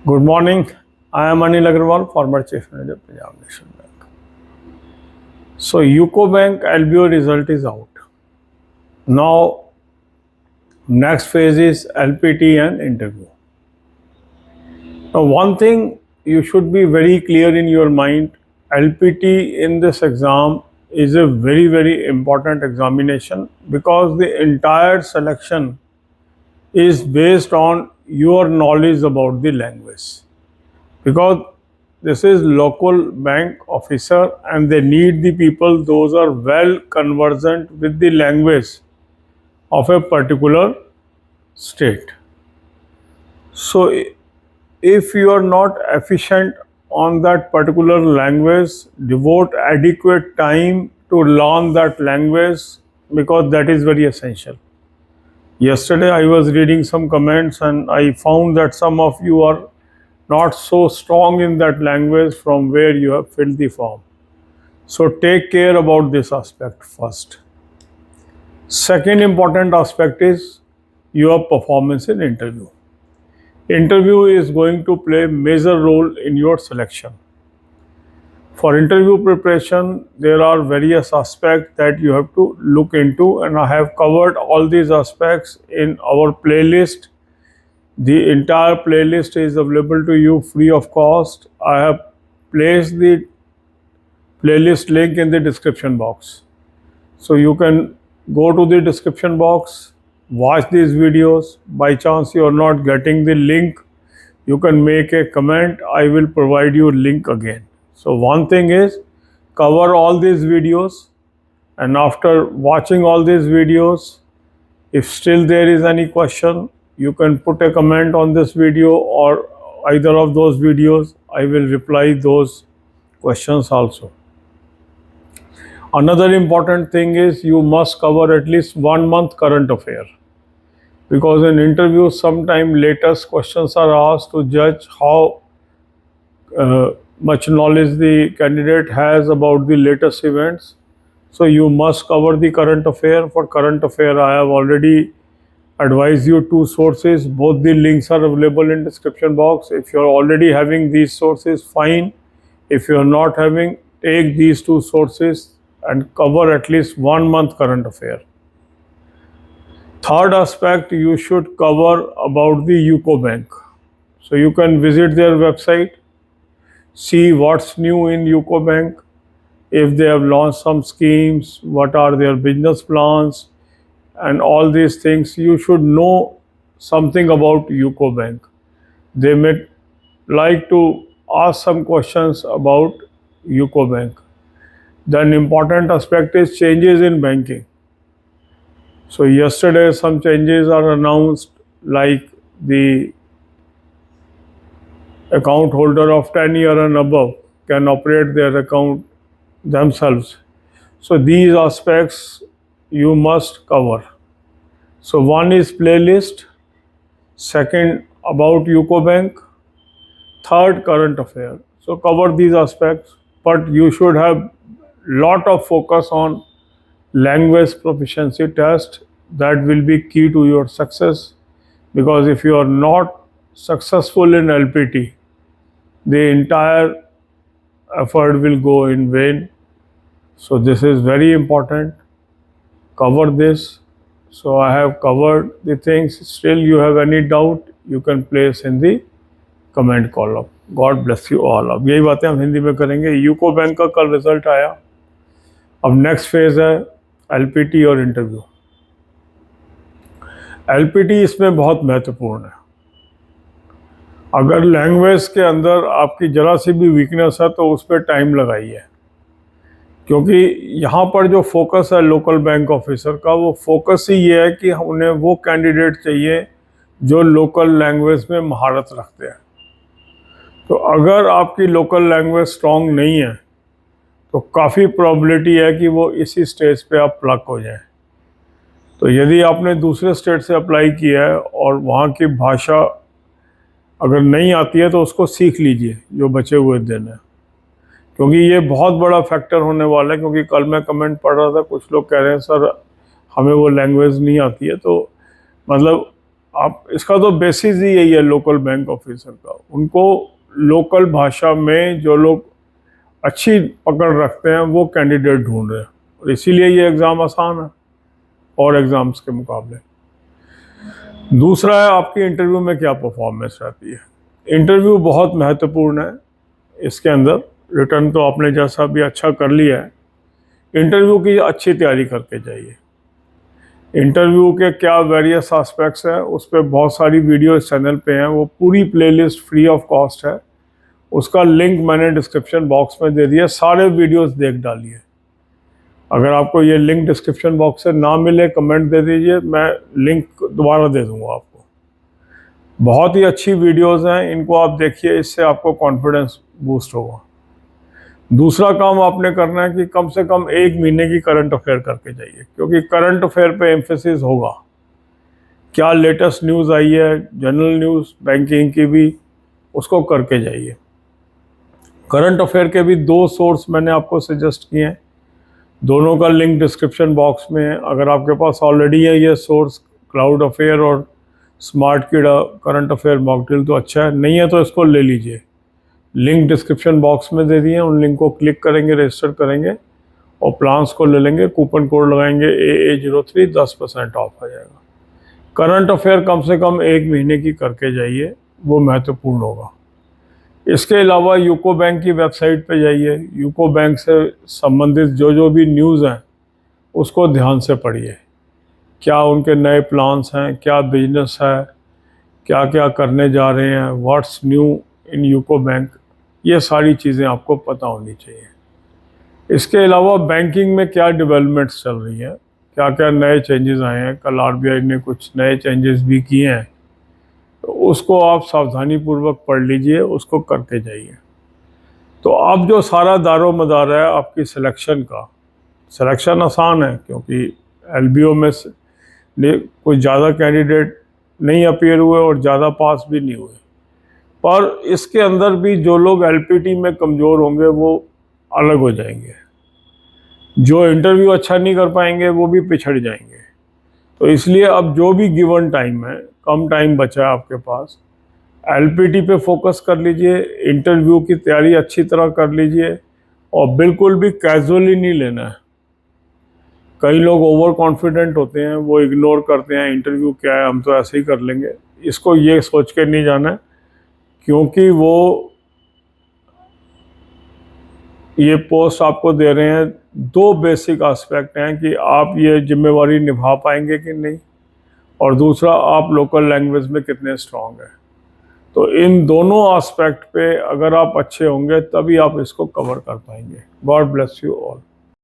Good morning. I am Anil Agarwal, former Chief Manager, Punjab National Bank. So, UCO Bank LBO result is out. Now, next phase is LPT and interview. Now, one thing you should be very clear in your mind, LPT in this exam is a very, very important examination because the entire selection is based on your knowledge about the language. Because this is local bank officer and they need the people those are well conversant with the language of a particular state. So if you are not efficient on that particular language, devote adequate time to learn that language because that is very essential. Yesterday I was reading some comments and I found that some of you are not so strong in that language from where you have filled the form. So take care about this aspect first. Second important aspect is your performance in interview. Interview is going to play a major role in your selection. For interview preparation, there are various aspects that you have to look into, and I have covered all these aspects in our playlist. The entire playlist is available to you free of cost. I have placed the playlist link in the description box. So you can go to the description box, watch these videos. By chance you are not getting the link, you can make a comment. I will provide you link again. So one thing is cover all these videos, and after watching all these videos, if still there is any question, you can put a comment on this video or either of those videos. I will reply those questions also. Another important thing is you must cover at least 1 month current affair, because in interviews sometime latest questions are asked to judge how much knowledge the candidate has about the latest events. So you must cover the current affair. For current affair, I have already advise you 2 sources. Both the links are available in description box. If you are already having these sources, fine. If you are not having, take these 2 sources and cover at least 1 month current affair. Third aspect, you should cover about the UCO Bank. So you can visit their website, see what's new in UCO Bank, if they have launched some schemes, what are their business plans, and all these things. You should know something about UCO Bank. They may like to ask some questions about UCO Bank. Then important aspect is changes in banking. So yesterday some changes are announced, like the account holder of 10 years and above can operate their account themselves. So these aspects you must cover. So one is playlist, second about UCO Bank, third current affair. So cover these aspects, but you should have lot of focus on language proficiency test. That will be key to your success, because if you are not successful in LPT, the entire effort will go in vain. So this is very important. Cover this. So I have covered the things. Still you have any doubt, you can place in the comment column. God bless you all. अब यही बातें हम हिंदी में करेंगे. UCO bank का कल result आया. अब नेक्स्ट फेज है एलपीटी और इंटरव्यू. एलपीटी इसमें बहुत महत्वपूर्ण है. अगर लैंग्वेज के अंदर आपकी ज़रा सी भी वीकनेस है तो उस पर टाइम लगाइए, क्योंकि यहाँ पर जो फोकस है लोकल बैंक ऑफिसर का, वो फोकस ही ये है कि उन्हें वो कैंडिडेट चाहिए जो लोकल लैंग्वेज में महारत रखते हैं. तो अगर आपकी लोकल लैंग्वेज स्ट्रॉन्ग नहीं है तो काफ़ी प्रोबेबिलिटी है कि वो इसी स्टेज पे आप प्लग हो जाएं. तो यदि आपने दूसरे स्टेट से अप्लाई किया है और वहाँ की भाषा अगर नहीं आती है तो उसको सीख लीजिए जो बचे हुए दिन है, क्योंकि ये बहुत बड़ा फैक्टर होने वाला है. क्योंकि कल मैं कमेंट पढ़ रहा था, कुछ लोग कह रहे हैं सर हमें वो लैंग्वेज नहीं आती है. तो मतलब आप इसका तो बेसिस ही यही है लोकल बैंक ऑफिसर का, उनको लोकल भाषा में जो लोग अच्छी पकड़ रखते हैं वो कैंडिडेट ढूंढ रहे हैं, और इसीलिए ये एग्ज़ाम आसान है और एग्ज़ाम्स के मुकाबले। दूसरा है आपकी इंटरव्यू में क्या परफॉर्मेंस रहती है। इंटरव्यू बहुत महत्वपूर्ण है, इसके अंदर रिटर्न तो आपने जैसा भी अच्छा कर लिया है, इंटरव्यू की अच्छी तैयारी करके जाइए। इंटरव्यू के क्या वेरियस एस्पेक्ट्स हैं उस पर बहुत सारी वीडियो इस चैनल पे हैं, वो पूरी प्लेलिस्ट फ्री ऑफ कॉस्ट है, उसका लिंक मैंने डिस्क्रिप्शन बॉक्स में दे दिया, सारे वीडियोस देख डालिए। अगर आपको ये लिंक डिस्क्रिप्शन बॉक्स से ना मिले कमेंट दे दीजिए, मैं लिंक दोबारा दे दूंगा आपको। बहुत ही अच्छी वीडियोस हैं, इनको आप देखिए, इससे आपको कॉन्फिडेंस बूस्ट होगा। दूसरा काम आपने करना है कि कम से कम 1 महीने की करंट अफेयर करके जाइए, क्योंकि करंट अफेयर पे एम्फेसिस होगा। क्या लेटेस्ट न्यूज़ आई है, जनरल न्यूज़ बैंकिंग की भी, उसको करके जाइए। करंट अफेयर के भी 2 सोर्स मैंने आपको सजेस्ट किए हैं, दोनों का लिंक डिस्क्रिप्शन बॉक्स में है। अगर आपके पास ऑलरेडी है ये सोर्स, क्लाउड अफेयर और स्मार्ट कीड़ा करंट अफेयर मॉक ड्रिल, तो अच्छा है, नहीं है तो इसको ले लीजिए, लिंक डिस्क्रिप्शन बॉक्स में दे दिए, उन लिंक को क्लिक करेंगे, रजिस्टर करेंगे और प्लान्स को ले लेंगे, कूपन कोड लगाएंगे AA03, 10% ऑफ आ जाएगा। करंट अफेयर कम से कम 1 महीने की करके जाइए, वो महत्वपूर्ण होगा। इसके अलावा यूको बैंक की वेबसाइट पे जाइए, यूको बैंक से संबंधित जो भी न्यूज़ हैं उसको ध्यान से पढ़िए, क्या उनके नए प्लान्स हैं, क्या बिजनेस है, क्या क्या करने जा रहे हैं, what's new in UCO bank, ये सारी चीज़ें आपको पता होनी चाहिए। इसके अलावा बैंकिंग में क्या डेवलपमेंट्स चल रही हैं, क्या क्या नए चेंजेस आए हैं, कल RBI ने कुछ नए चेंजेस भी किए हैं, तो उसको आप सावधानीपूर्वक पढ़ लीजिए, उसको करके जाइए। तो अब जो सारा दारो मदार है आपकी सिलेक्शन का, सिलेक्शन आसान है क्योंकि LBO में कोई ज़्यादा कैंडिडेट नहीं अपीयर हुए और ज़्यादा पास भी नहीं हुए, पर इसके अंदर भी जो लोग LPT में कमज़ोर होंगे वो अलग हो जाएंगे, जो इंटरव्यू अच्छा नहीं कर पाएंगे वो भी पिछड़ जाएंगे। तो इसलिए अब जो भी गिवन टाइम है, कम टाइम बचा है आपके पास, LPT पे फोकस कर लीजिए, इंटरव्यू की तैयारी अच्छी तरह कर लीजिए और बिल्कुल भी कैजुअली नहीं लेना है। कई लोग ओवर कॉन्फिडेंट होते हैं, वो इग्नोर करते हैं इंटरव्यू क्या है, हम तो ऐसे ही कर लेंगे, इसको ये सोच के नहीं जाना है, क्योंकि वो ये पोस्ट आपको दे रहे हैं, 2 बेसिक एस्पेक्ट हैं कि आप ये जिम्मेवारी निभा पाएंगे कि नहीं, और दूसरा आप लोकल लैंग्वेज में कितने स्ट्रांग हैं। तो इन दोनों एस्पेक्ट पे अगर आप अच्छे होंगे तभी आप इसको कवर कर पाएंगे। God bless you all.